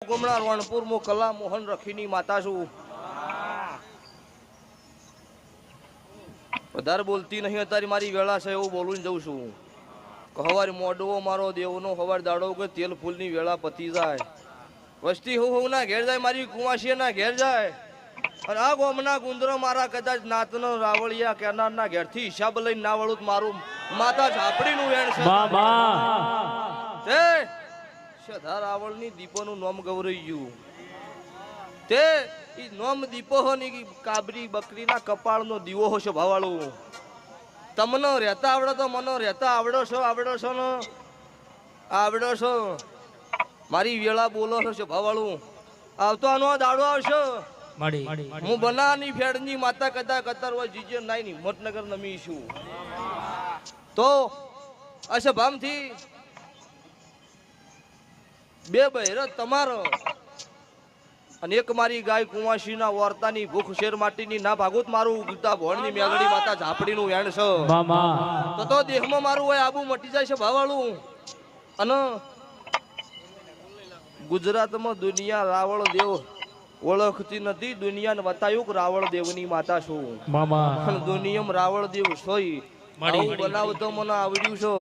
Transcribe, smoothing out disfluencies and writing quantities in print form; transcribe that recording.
ગુમણા રણપુર મો કલા મોહન રખીની માતા છું. વધારે બોલતી નહીં અત્યારે મારી વેળા છે એવું બોલું જઉં છું. હવારે મોઢવો મારો દેવનો હવાર દાડો કે તેલ ફૂલની વેળા પતી જાય. વસ્તી હું ના ઘેર જાય મારી કુંવાસી ના ઘેર જાય. અને આ ગોમના ગુંદરો મારા કદાચ નાતનો રાવળિયા કેનારના ઘેરથી હિસાબ લઈને ના વળું મારું માતા ઝાપડીનું વેણ છે. સધા રાવળની દીપોનું નામ ગૌરઈ ગયું. તે ઈ નોમ દીપો હો ની કાબરી બકરીના કપાળનો દીવો હશે ભાવાળું. તમને રહેતા આવડો તો મને રહેતા આવડો છો ને આવડો છો. મારી વેળા બોલો છો ભાવાળું. આવતો આનો દાડો આવશે હું બનાની ફેડની માતા કદા કતાર હોય જીજે નાઈ ની હિંમતનગર નમી છું. તો અશે ભામથી બે બહેરો તમારો અને એક મારી ગાય કુંવાસીના વર્તાની ભૂખ શેર માટીની ના ભાગુત મારું ઉગતા ભોળની મેગડી માતા ઝાપડીનું વેણ છે. તો દેહમાં મારું હોય આબુ મટી જાય છે ભાવાળું. અને ગુજરાતમાં દુનિયા રાવળ દેવ ઓળખતી નથી. દુનિયાને બતાવ્યું કે રાવળ દેવની માતા છું. દુનિયામાં રાવળ દેવ સોય બનાવતો મને આવડ્યું છે.